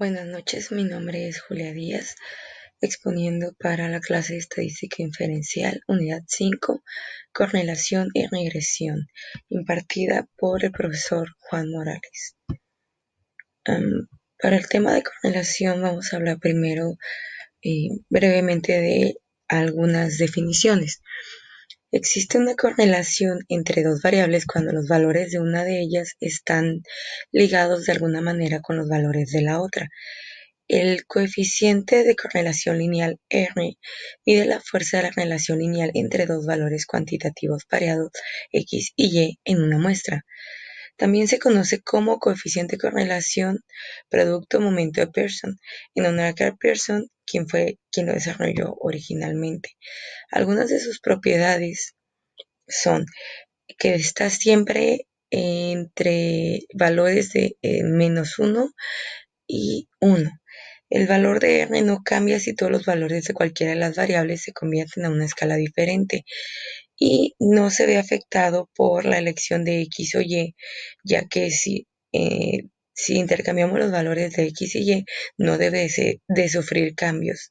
Buenas noches, mi nombre es Julia Díaz, exponiendo para la clase de Estadística Inferencial, Unidad 5, Correlación y Regresión, impartida por el profesor Juan Morales. Para el tema de correlación vamos a hablar primero brevemente de algunas definiciones. Existe una correlación entre dos variables cuando los valores de una de ellas están ligados de alguna manera con los valores de la otra. El coeficiente de correlación lineal R mide la fuerza de la relación lineal entre dos valores cuantitativos variados X y Y en una muestra. También se conoce como coeficiente de correlación producto momento de Pearson, en honor a Karl Pearson, quien fue quien lo desarrolló originalmente. Algunas de sus propiedades son que está siempre entre valores de -1 y 1. El valor de R no cambia si todos los valores de cualquiera de las variables se convierten a una escala diferente y no se ve afectado por la elección de X o Y, ya que si intercambiamos los valores de X y Y, no debe de sufrir cambios.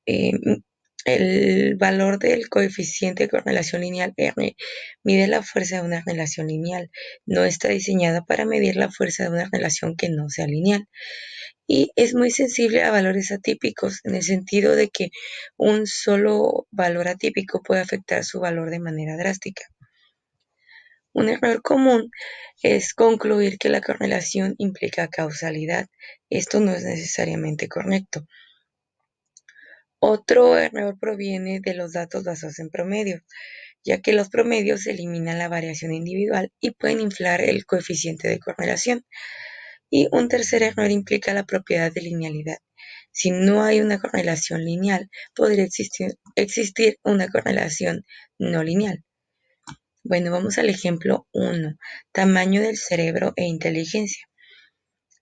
El valor del coeficiente de correlación lineal R mide la fuerza de una relación lineal. No está diseñada para medir la fuerza de una relación que no sea lineal. Y es muy sensible a valores atípicos, en el sentido de que un solo valor atípico puede afectar su valor de manera drástica. Un error común es concluir que la correlación implica causalidad. Esto no es necesariamente correcto. Otro error proviene de los datos basados en promedios, ya que los promedios eliminan la variación individual y pueden inflar el coeficiente de correlación. Y un tercer error implica la propiedad de linealidad. Si no hay una correlación lineal, podría existir una correlación no lineal. Bueno, vamos al ejemplo 1, tamaño del cerebro e inteligencia.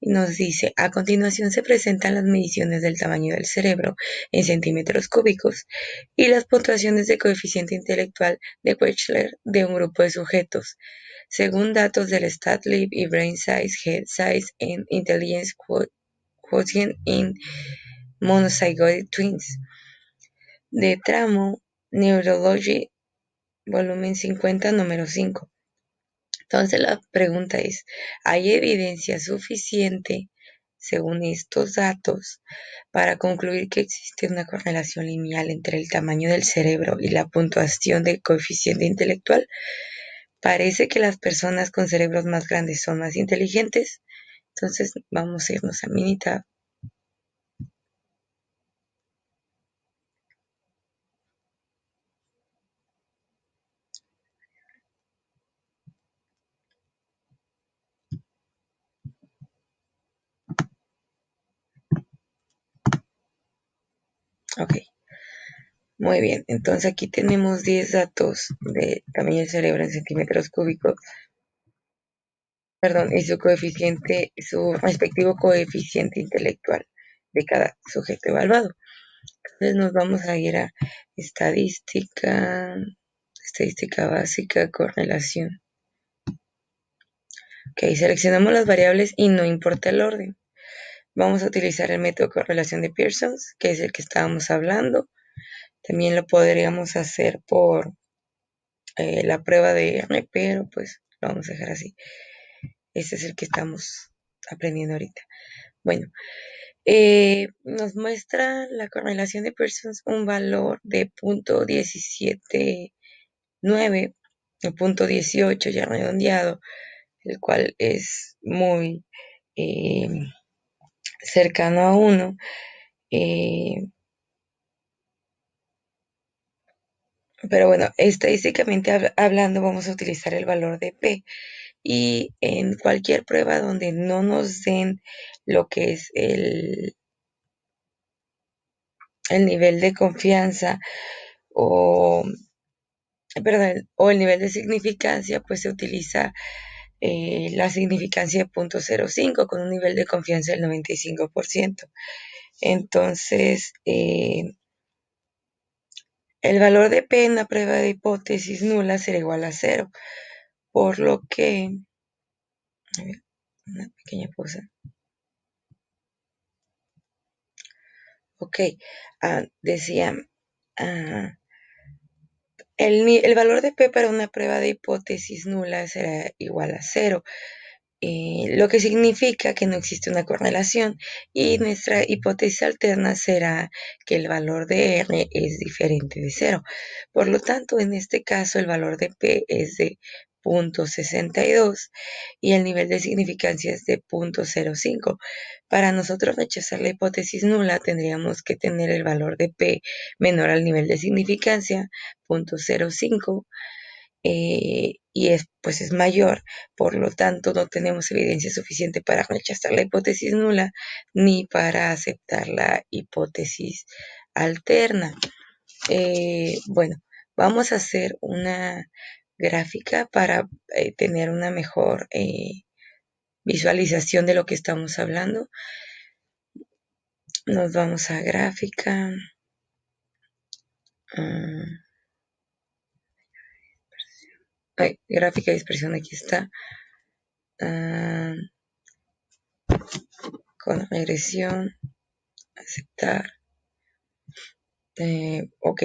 Nos dice, a continuación se presentan las mediciones del tamaño del cerebro en centímetros cúbicos y las puntuaciones de coeficiente intelectual de Wechsler de un grupo de sujetos, según datos del StatLib y Brain Size, Head Size and Intelligence Quotient in Monozygotic Twins, de tramo Neurology, volumen 50, número 5. Entonces la pregunta es, ¿hay evidencia suficiente, según estos datos, para concluir que existe una correlación lineal entre el tamaño del cerebro y la puntuación del coeficiente intelectual? Parece que las personas con cerebros más grandes son más inteligentes. Entonces vamos a irnos a Minitab. Ok, muy bien. Entonces aquí tenemos 10 datos de tamaño del cerebro en centímetros cúbicos. Perdón, y su respectivo coeficiente intelectual de cada sujeto evaluado. Entonces nos vamos a ir a estadística básica, correlación. Ok, seleccionamos las variables y no importa el orden. Vamos a utilizar el método de correlación de Pearson, que es el que estábamos hablando. También lo podríamos hacer por la prueba de R, pero pues lo vamos a dejar así. Este es el que estamos aprendiendo ahorita. Bueno, nos muestra la correlación de Pearson un valor de 0.179, el 0.18 ya redondeado, el cual es muy cercano a 1. Pero bueno, estadísticamente hablando, vamos a utilizar el valor de P. Y en cualquier prueba donde no nos den lo que es el nivel de confianza o el nivel de significancia, pues se utiliza la significancia de 0.05 con un nivel de confianza del 95%. Entonces, el valor de P en la prueba de hipótesis nula será igual a 0, por lo que, a ver, una pequeña pausa. Ok, decía, ah, el valor de P para una prueba de hipótesis nula será igual a cero, lo que significa que no existe una correlación y nuestra hipótesis alterna será que el valor de R es diferente de cero. Por lo tanto, en este caso el valor de P es de 0.62 y el nivel de significancia es de 0.05. Para nosotros rechazar la hipótesis nula tendríamos que tener el valor de P menor al nivel de significancia, 0.05, y pues es mayor, por lo tanto no tenemos evidencia suficiente para rechazar la hipótesis nula ni para aceptar la hipótesis alterna. Bueno, vamos a hacer una gráfica para tener una mejor visualización de lo que estamos hablando. Nos vamos a gráfica. Gráfica de dispersión, aquí está. Con regresión, aceptar. Ok,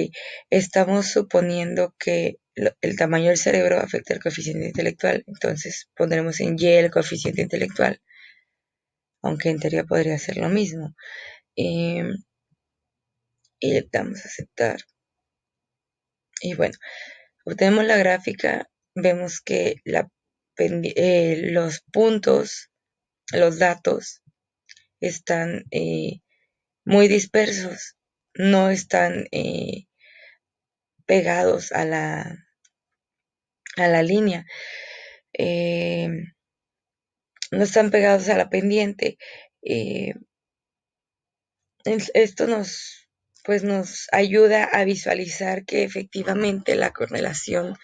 estamos suponiendo que el tamaño del cerebro afecta el coeficiente intelectual, entonces pondremos en Y el coeficiente intelectual, aunque en teoría podría ser lo mismo. Y le damos a aceptar. Y bueno, obtenemos la gráfica, vemos que los puntos, los datos, están muy dispersos, no están pegados a la línea, no están pegados a la pendiente. Esto nos ayuda a visualizar que efectivamente la correlación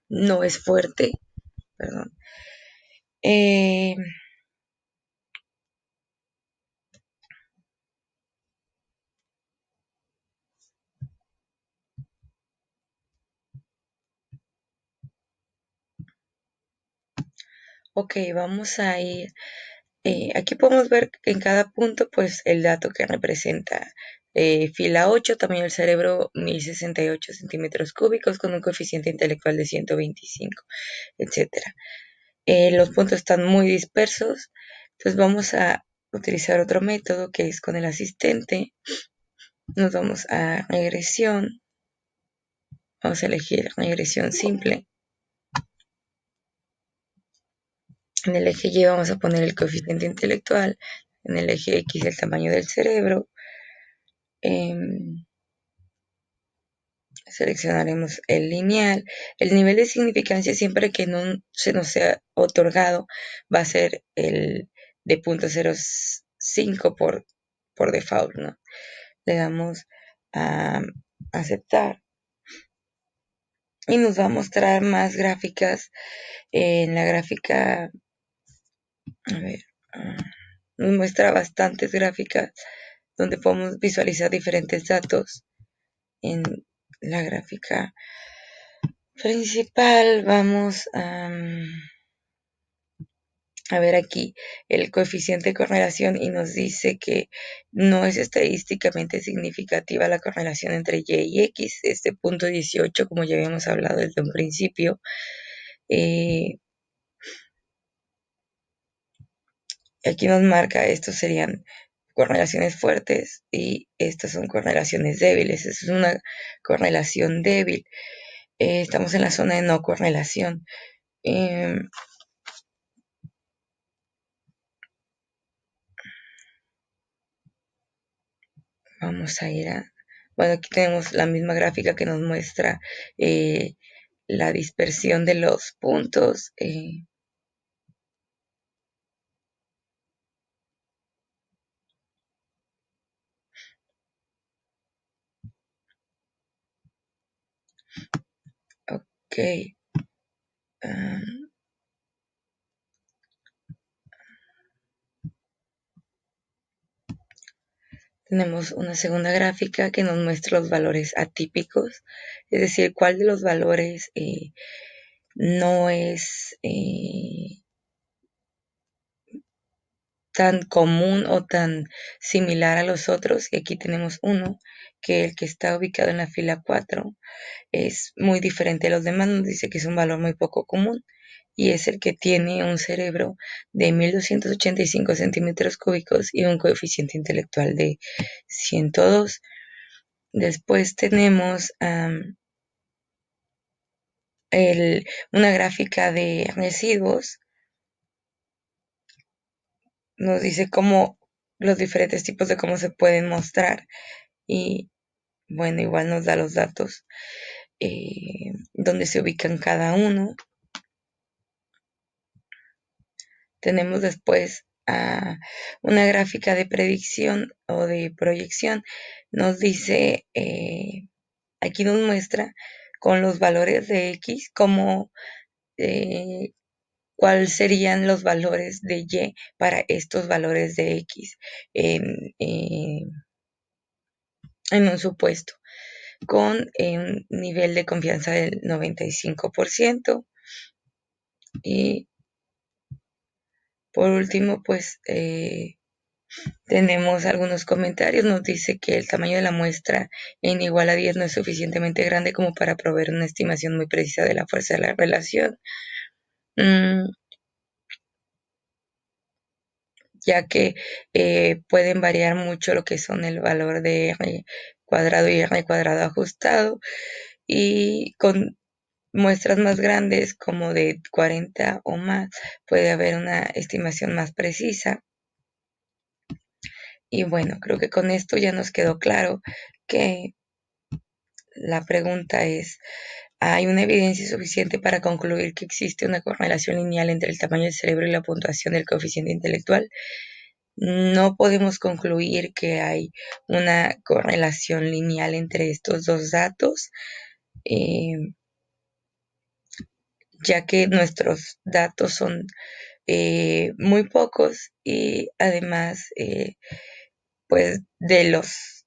no es fuerte. Perdón. Ok, vamos a ir. Aquí podemos ver en cada punto pues el dato que representa. Fila 8, tamaño del cerebro 1068 centímetros cúbicos con un coeficiente intelectual de 125, etc. Los puntos están muy dispersos, entonces vamos a utilizar otro método que es con el asistente. Nos vamos a regresión, vamos a elegir regresión simple. En el eje Y vamos a poner el coeficiente intelectual, en el eje X el tamaño del cerebro. Seleccionaremos el lineal. El nivel de significancia, siempre que no se nos sea otorgado, va a ser el de 0.05 por default, ¿no? Le damos a aceptar y nos va a mostrar más gráficas. En la gráfica, a ver, nos muestra bastantes gráficas donde podemos visualizar diferentes datos. En la gráfica principal vamos a ver aquí el coeficiente de correlación y nos dice que no es estadísticamente significativa la correlación entre Y y X, este punto 18, como ya habíamos hablado desde un principio. Aquí nos marca, estos serían correlaciones fuertes y estas son correlaciones débiles. Esta es una correlación débil. Estamos en la zona de no correlación. Vamos a ir a... Bueno, aquí tenemos la misma gráfica que nos muestra la dispersión de los puntos. Ok. Tenemos una segunda gráfica que nos muestra los valores atípicos, es decir, cuál de los valores no es tan común o tan similar a los otros. Y aquí tenemos uno que el que está ubicado en la fila 4 es muy diferente a los demás, nos dice que es un valor muy poco común y es el que tiene un cerebro de 1285 centímetros cúbicos y un coeficiente intelectual de 102. Después tenemos una gráfica de residuos, nos dice cómo los diferentes tipos de cómo se pueden mostrar y bueno, igual nos da los datos donde se ubican cada uno. Tenemos después una gráfica de predicción o de proyección. Nos dice, aquí nos muestra con los valores de X como cuáles serían los valores de Y para estos valores de X en un supuesto, con un nivel de confianza del 95%. Y por último, pues tenemos algunos comentarios. Nos dice que el tamaño de la muestra en igual a 10 no es suficientemente grande como para proveer una estimación muy precisa de la fuerza de la relación. Ya que pueden variar mucho lo que son el valor de R cuadrado y R cuadrado ajustado, y con muestras más grandes como de 40 o más puede haber una estimación más precisa. Y bueno, creo que con esto ya nos quedó claro que la pregunta es, ¿hay una evidencia suficiente para concluir que existe una correlación lineal entre el tamaño del cerebro y la puntuación del coeficiente intelectual? No podemos concluir que hay una correlación lineal entre estos dos datos, eh, ya que nuestros datos son muy pocos y además pues de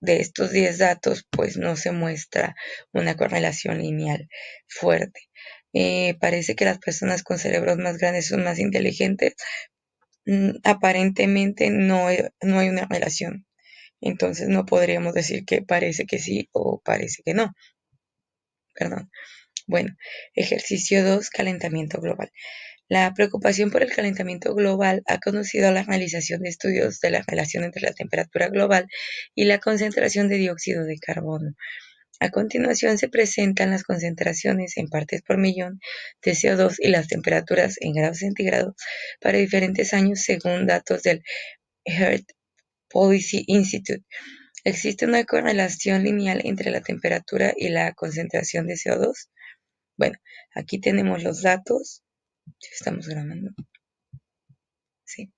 estos 10 datos pues no se muestra una correlación lineal fuerte. Parece que las personas con cerebros más grandes son más inteligentes. Aparentemente no hay una relación. Entonces no podríamos decir que parece que sí o parece que no. Perdón. Bueno, ejercicio 2, calentamiento global. La preocupación por el calentamiento global ha conducido a la realización de estudios de la relación entre la temperatura global y la concentración de dióxido de carbono. A continuación se presentan las concentraciones en partes por millón de CO2 y las temperaturas en grados centígrados para diferentes años según datos del Earth Policy Institute. ¿Existe una correlación lineal entre la temperatura y la concentración de CO2? Bueno, aquí tenemos los datos. Estamos grabando. Sí.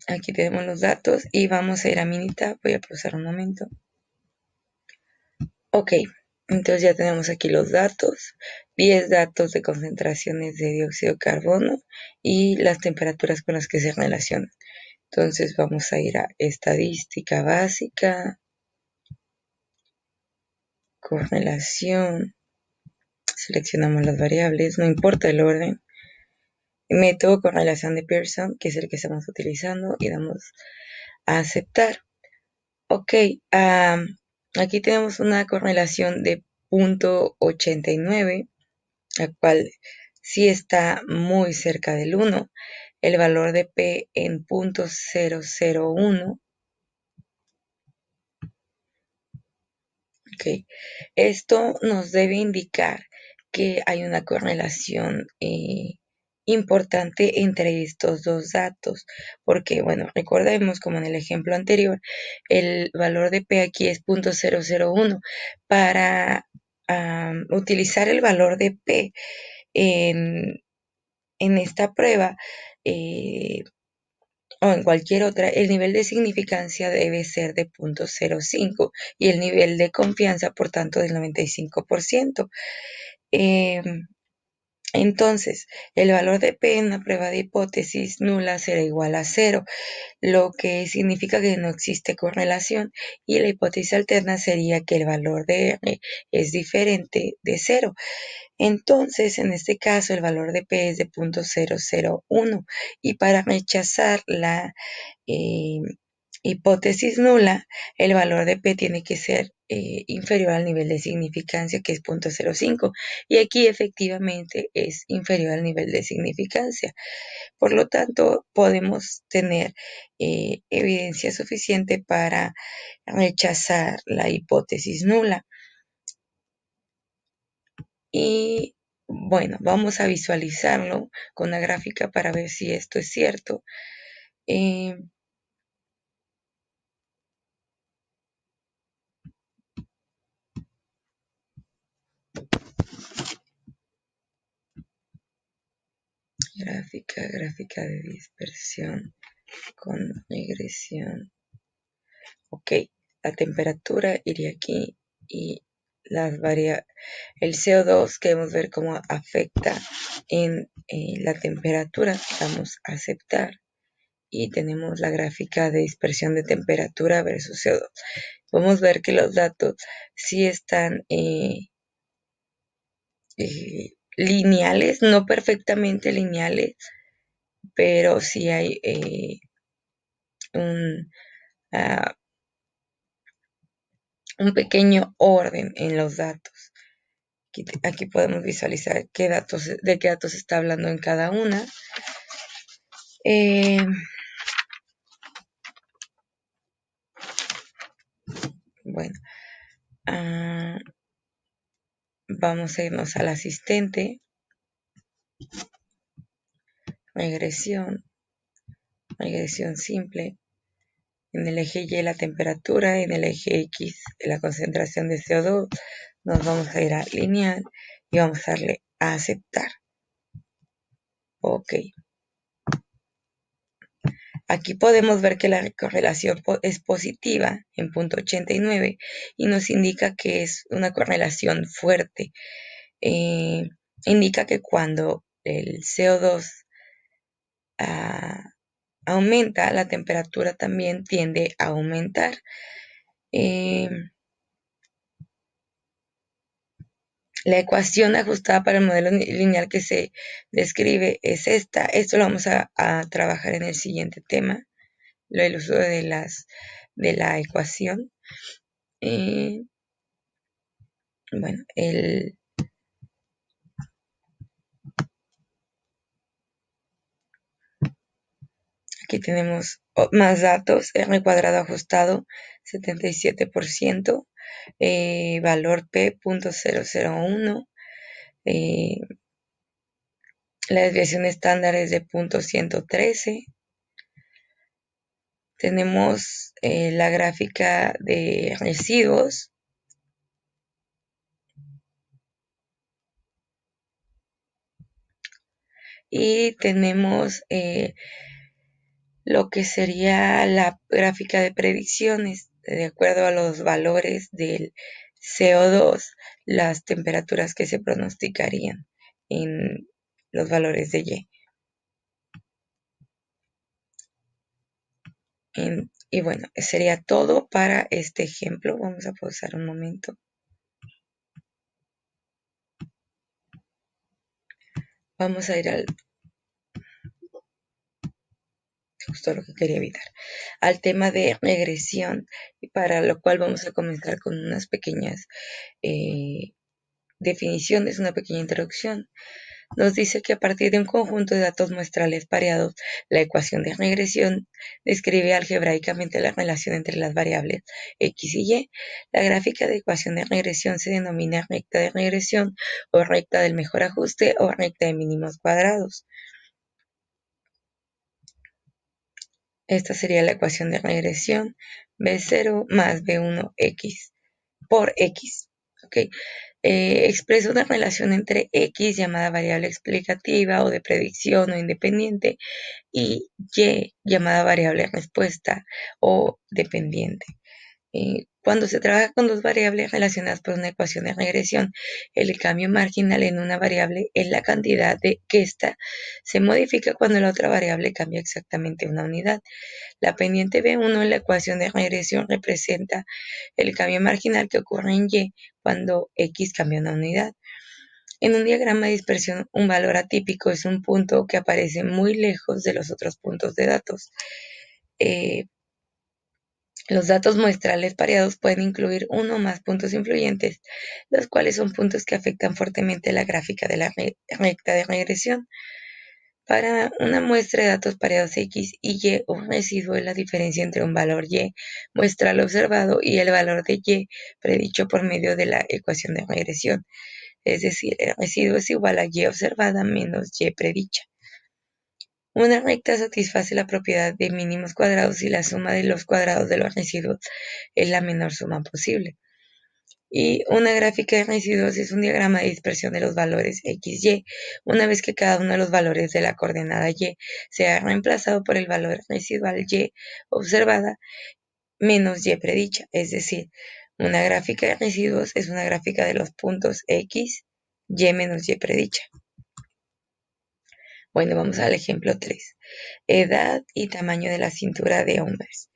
Aquí tenemos los datos y vamos a ir a Minita. Voy a pausar un momento. Ok, entonces ya tenemos aquí los datos. 10 datos de concentraciones de dióxido de carbono y las temperaturas con las que se relacionan. Entonces vamos a ir a estadística básica, correlación, seleccionamos las variables, no importa el orden. Método correlación de Pearson, que es el que estamos utilizando, y damos a aceptar. Ok, aquí tenemos una correlación de 0.89, la cual sí está muy cerca del 1. El valor de P en 0.001. Ok, esto nos debe indicar que hay una correlación importante entre estos dos datos, porque, bueno, recordemos como en el ejemplo anterior, el valor de P aquí es 0.001. Para utilizar el valor de P en esta prueba, o en cualquier otra, el nivel de significancia debe ser de 0.05 y el nivel de confianza, por tanto, del 95%. Entonces, el valor de P en una prueba de hipótesis nula será igual a 0, lo que significa que no existe correlación, y la hipótesis alterna sería que el valor de R es diferente de 0. Entonces, en este caso, el valor de P es de 0.001, y para rechazar la hipótesis nula, el valor de P tiene que ser inferior al nivel de significancia, que es 0.05, y aquí efectivamente es inferior al nivel de significancia. Por lo tanto, podemos tener evidencia suficiente para rechazar la hipótesis nula. Y bueno, vamos a visualizarlo con la gráfica para ver si esto es cierto. Gráfica de dispersión con regresión. Ok, la temperatura iría aquí y el CO2 queremos ver cómo afecta en la temperatura. Vamos a aceptar y tenemos la gráfica de dispersión de temperatura versus CO2. Podemos ver que los datos sí están lineales, no perfectamente lineales, pero sí hay un pequeño orden en los datos. Aquí podemos visualizar de qué datos está hablando en cada una. Bueno, vamos a irnos al asistente, regresión simple. En el eje Y la temperatura, en el eje X la concentración de CO2. Nos vamos a ir a lineal y vamos a darle a aceptar. Ok. Aquí podemos ver que la correlación es positiva en 0.89 y nos indica que es una correlación fuerte. Indica que cuando el CO2 aumenta, la temperatura también tiende a aumentar. La ecuación ajustada para el modelo lineal que se describe es esta. Esto lo vamos a trabajar en el siguiente tema, el uso de la ecuación. Bueno, aquí tenemos más datos. R cuadrado ajustado 77%, valor P 0.001, la desviación estándar es de 0.113. Tenemos la gráfica de residuos. Y tenemos lo que sería la gráfica de predicciones. De acuerdo a los valores del CO2, las temperaturas que se pronosticarían en los valores de Y. Y bueno, sería todo para este ejemplo. Vamos a pausar un momento. Vamos a ir al justo lo que quería evitar, al tema de regresión, y para lo cual vamos a comenzar con unas pequeñas definiciones, una pequeña introducción. Nos dice que a partir de un conjunto de datos muestrales pareados, la ecuación de regresión describe algebraicamente la relación entre las variables X y Y. La gráfica de ecuación de regresión se denomina recta de regresión o recta del mejor ajuste o recta de mínimos cuadrados. Esta sería la ecuación de regresión, B0 más B1X por X. ¿Okay? Expresa una relación entre X, llamada variable explicativa o de predicción o independiente, y Y, llamada variable respuesta o dependiente. Cuando se trabaja con dos variables relacionadas por una ecuación de regresión, el cambio marginal en una variable es la cantidad de que ésta se modifica cuando la otra variable cambia exactamente una unidad. La pendiente B1 en la ecuación de regresión representa el cambio marginal que ocurre en Y cuando X cambia una unidad. En un diagrama de dispersión, un valor atípico es un punto que aparece muy lejos de los otros puntos de datos. Los datos muestrales pareados pueden incluir uno o más puntos influyentes, los cuales son puntos que afectan fuertemente la gráfica de la recta de regresión. Para una muestra de datos pareados X y Y, un residuo es la diferencia entre un valor Y muestral observado y el valor de Y predicho por medio de la ecuación de regresión. Es decir, el residuo es igual a Y observada menos Y predicha. Una recta satisface la propiedad de mínimos cuadrados si la suma de los cuadrados de los residuos es la menor suma posible. Y una gráfica de residuos es un diagrama de dispersión de los valores X, Y, una vez que cada uno de los valores de la coordenada Y sea reemplazado por el valor residual Y observada menos Y predicha. Es decir, una gráfica de residuos es una gráfica de los puntos X, Y menos Y predicha. Bueno, vamos al ejemplo 3. Edad y tamaño de la cintura de hombres.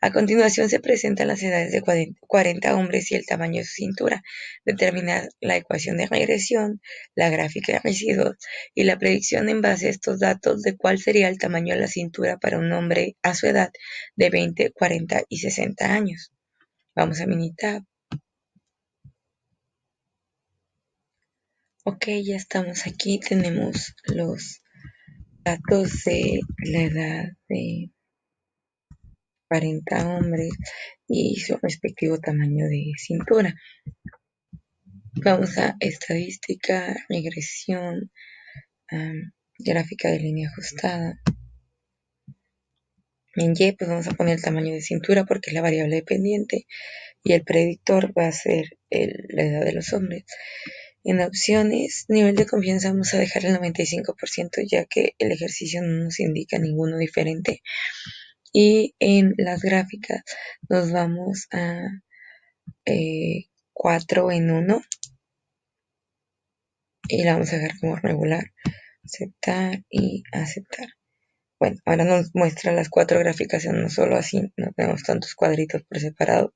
A continuación se presentan las edades de 40 hombres y el tamaño de su cintura. Determinar la ecuación de regresión, la gráfica de residuos y la predicción en base a estos datos de cuál sería el tamaño de la cintura para un hombre a su edad de 20, 40 y 60 años. Vamos a Minitab. Ok, ya estamos aquí. Tenemos los datos de la edad de 40 hombres y su respectivo tamaño de cintura. Vamos a estadística, regresión, gráfica de línea ajustada. En Y pues vamos a poner el tamaño de cintura porque es la variable dependiente y el predictor va a ser la edad de los hombres. En opciones, nivel de confianza vamos a dejar el 95% ya que el ejercicio no nos indica ninguno diferente. Y en las gráficas nos vamos a 4 en 1 y la vamos a dejar como regular, aceptar y aceptar. Bueno, ahora nos muestra las 4 gráficas, no solo así, no tenemos tantos cuadritos por separado.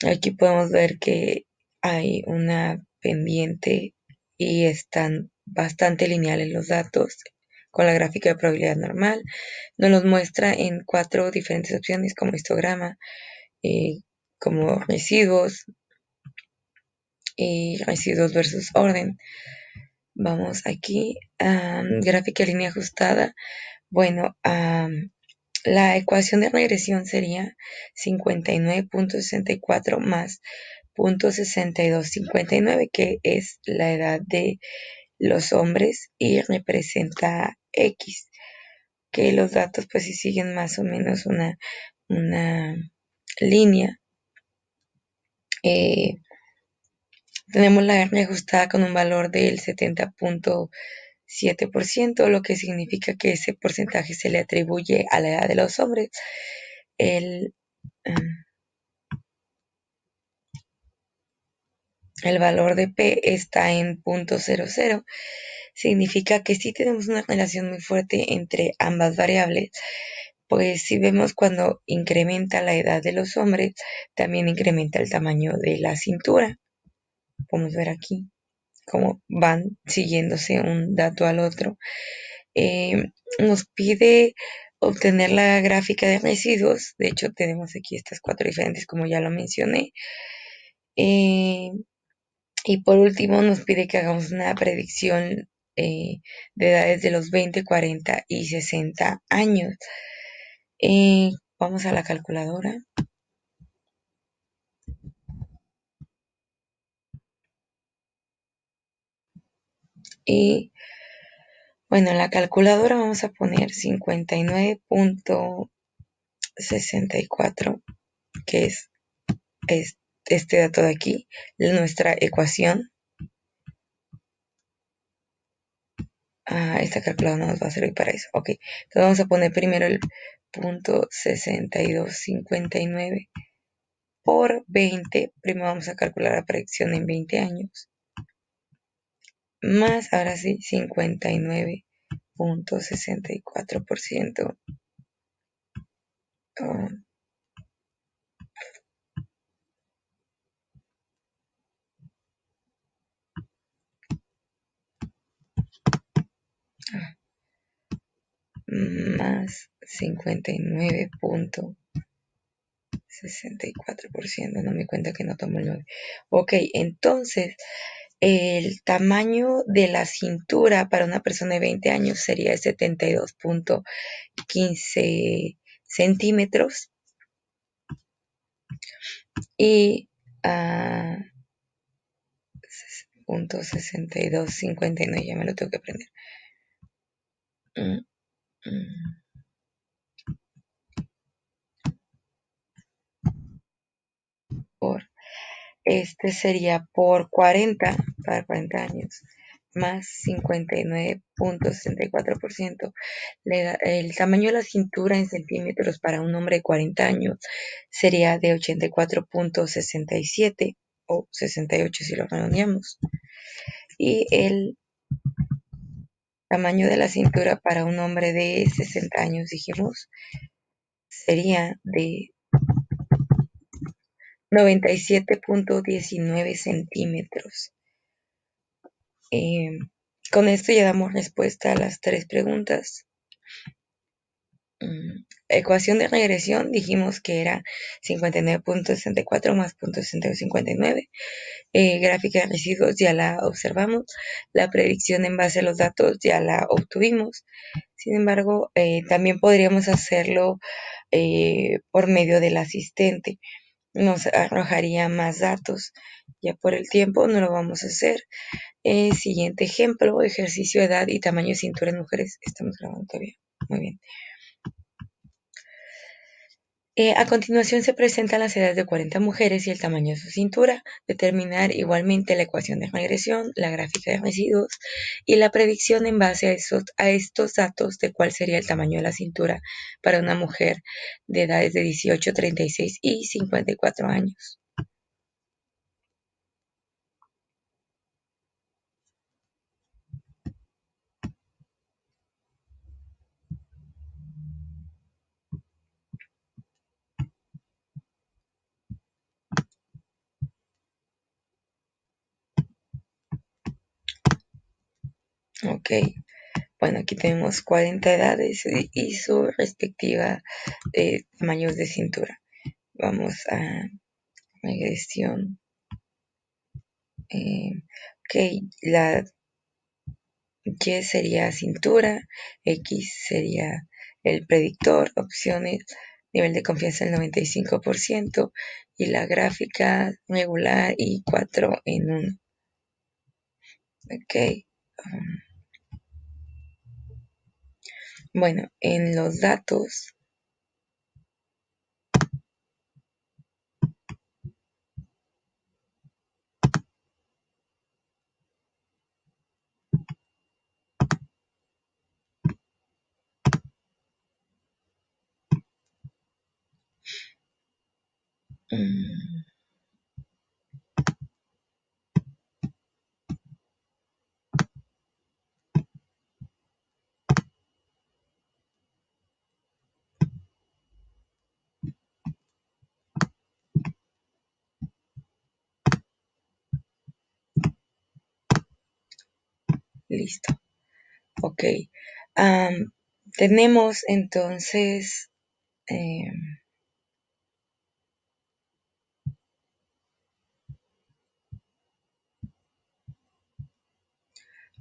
Aquí podemos ver que hay una pendiente y están bastante lineales los datos con la gráfica de probabilidad normal. Nos los muestra en 4 diferentes opciones como histograma, como residuos y residuos versus orden. Vamos aquí a gráfica de línea ajustada. Bueno, la ecuación de regresión sería 59.64 más 0.6259, que es la edad de los hombres y representa X, que los datos pues sí siguen más o menos una línea. Tenemos la R ajustada con un valor del 70.7%, lo que significa que ese porcentaje se le atribuye a la edad de los hombres. El valor de P está en 0.00. Significa que sí tenemos una relación muy fuerte entre ambas variables. Pues si vemos cuando incrementa la edad de los hombres, también incrementa el tamaño de la cintura. Podemos ver aquí cómo van siguiéndose un dato al otro. Nos pide obtener la gráfica de residuos. De hecho, tenemos aquí estas 4 diferentes, como ya lo mencioné. Y por último, nos pide que hagamos una predicción de edades de los 20, 40 y 60 años. Vamos a la calculadora. Y bueno, en la calculadora vamos a poner 59.64, que es este dato de aquí, nuestra ecuación. Esta calculadora no nos va a servir para eso. Ok, entonces vamos a poner primero el punto 6259 por 20. Primero vamos a calcular la predicción en 20 años. Más, ahora sí, 59.64%. Oh, más 59.64%. No me cuenta que no tomo el 9. Ok, entonces el tamaño de la cintura para una persona de 20 años sería de 72.15 centímetros y .6259, ya me lo tengo que aprender. Mm, mm. Por Este sería por 40 para 40 años, más 59.64%. El tamaño de la cintura en centímetros para un hombre de 40 años sería de 84.67 o 68 si lo redondeamos. Y el tamaño de la cintura para un hombre de 60 años, dijimos, sería de 97.19 centímetros. Con esto ya damos respuesta a las tres preguntas. Ecuación de regresión, dijimos que era 59.64 más 0.6259. Gráfica de residuos ya la observamos. La predicción en base a los datos ya la obtuvimos. Sin embargo, también podríamos hacerlo por medio del asistente. Nos arrojaría más datos. Ya por el tiempo no lo vamos a hacer. Siguiente ejemplo, ejercicio, edad y tamaño de cintura en mujeres. Estamos grabando todavía. Muy bien. A continuación se presentan las edades de 40 mujeres y el tamaño de su cintura. Determinar igualmente la ecuación de regresión, la gráfica de residuos y la predicción en base a estos datos de cuál sería el tamaño de la cintura para una mujer de edades de 18, 36 y 54 años. Ok, bueno, aquí tenemos 40 edades y su respectiva tamaños de cintura. Vamos a regresión. Ok, la Y sería cintura, X sería el predictor, opciones, nivel de confianza del 95% y la gráfica regular y 4 en 1. Ok. Bueno, en los datos, listo. Ok. Tenemos entonces,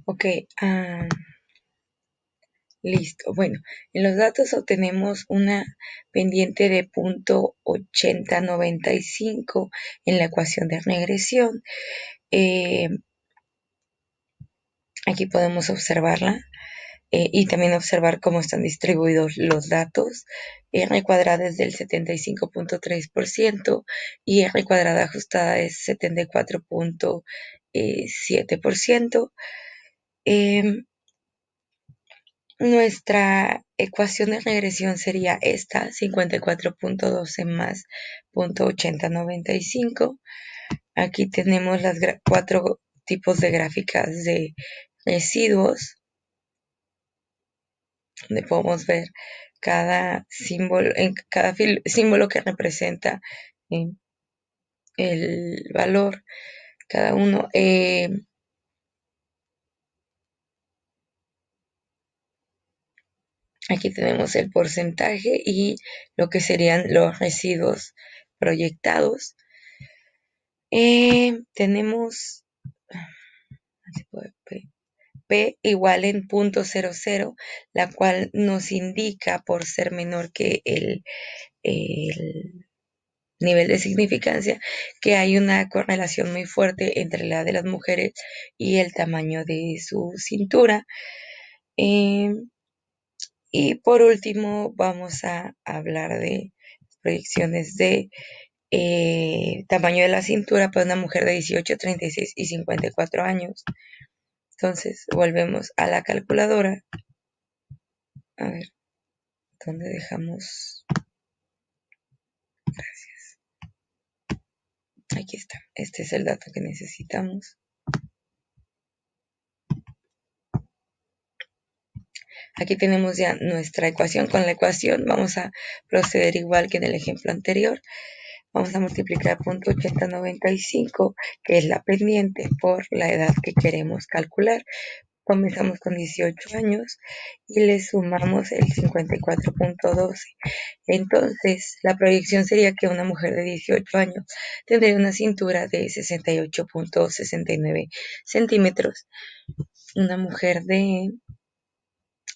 ok, listo. Bueno, en los datos obtenemos una pendiente de 0.8095 en la ecuación de regresión. Aquí podemos observarla y también observar cómo están distribuidos los datos. R cuadrada es del 75.3% y R cuadrada ajustada es 74.7%. Nuestra ecuación de regresión sería esta, 54.12 más 0.8095. Aquí tenemos las 4 tipos de gráficas de residuos, donde podemos ver cada símbolo, en cada símbolo que representa el valor, cada uno. Aquí tenemos el porcentaje y lo que serían los residuos proyectados. Tenemos P igual en 0.00, la cual nos indica, por ser menor que el nivel de significancia, que hay una correlación muy fuerte entre la de las mujeres y el tamaño de su cintura. Y por último vamos a hablar de proyecciones de tamaño de la cintura para una mujer de 18, 36 y 54 años. Entonces volvemos a la calculadora. A ver, ¿dónde dejamos? Gracias. Aquí está. Este es el dato que necesitamos. Aquí tenemos ya nuestra ecuación. Con la ecuación vamos a proceder igual que en el ejemplo anterior. Vamos a multiplicar 0.8095, que es la pendiente, por la edad que queremos calcular. Comenzamos con 18 años y le sumamos el 54.12. Entonces, la proyección sería que una mujer de 18 años tendría una cintura de 68.69 centímetros. Una mujer de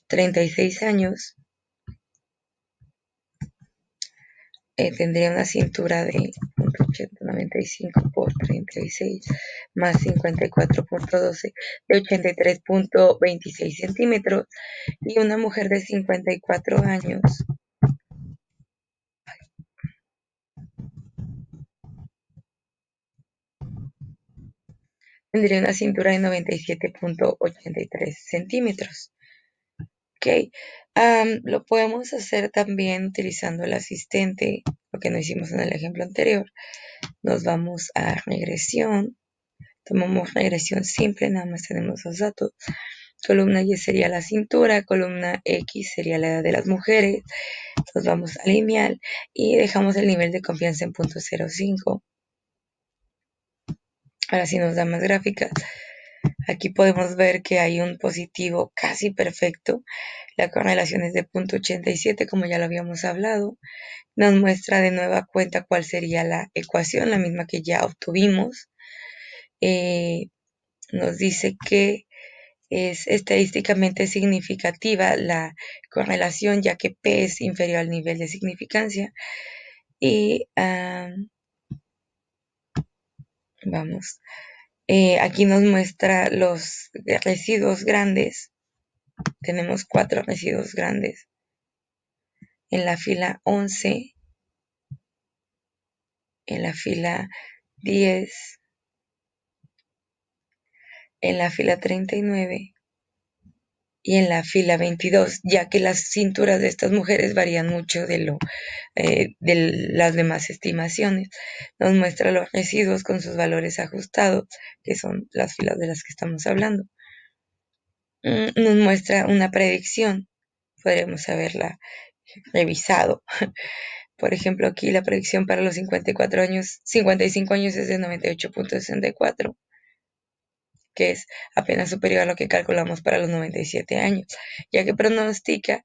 36 años tendría una cintura de 0.8095 por 36 más 54.12 de 83.26 centímetros. Y una mujer de 54 años tendría una cintura de 97.83 centímetros. Ok, lo podemos hacer también utilizando el asistente, lo que no hicimos en el ejemplo anterior. Nos vamos a regresión, tomamos regresión simple, nada más tenemos los datos. Columna Y sería la cintura, columna X sería la edad de las mujeres. Nos vamos a lineal y dejamos el nivel de confianza en 0.05. Ahora sí nos da más gráficas. Aquí podemos ver que hay un positivo casi perfecto. La correlación es de 0.87, como ya lo habíamos hablado. Nos muestra de nueva cuenta cuál sería la ecuación, la misma que ya obtuvimos. Nos dice que es estadísticamente significativa la correlación, ya que P es inferior al nivel de significancia. Y vamos, aquí nos muestra los residuos grandes. Tenemos 4 residuos grandes. En la fila 11, en la fila 10, en la fila 39 y en la fila 22, ya que las cinturas de estas mujeres varían mucho de las demás estimaciones. Nos muestra los residuos con sus valores ajustados, que son las filas de las que estamos hablando. Nos muestra una predicción, podríamos haberla revisado. Por ejemplo, aquí la predicción para los 55 años es de 98.64, que es apenas superior a lo que calculamos para los 97 años, ya que pronostica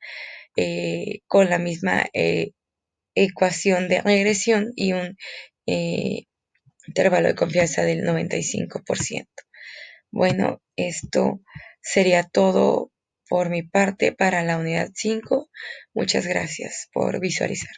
con la misma ecuación de regresión y un intervalo de confianza del 95%. Bueno, esto sería todo por mi parte para la unidad 5. Muchas gracias por visualizar.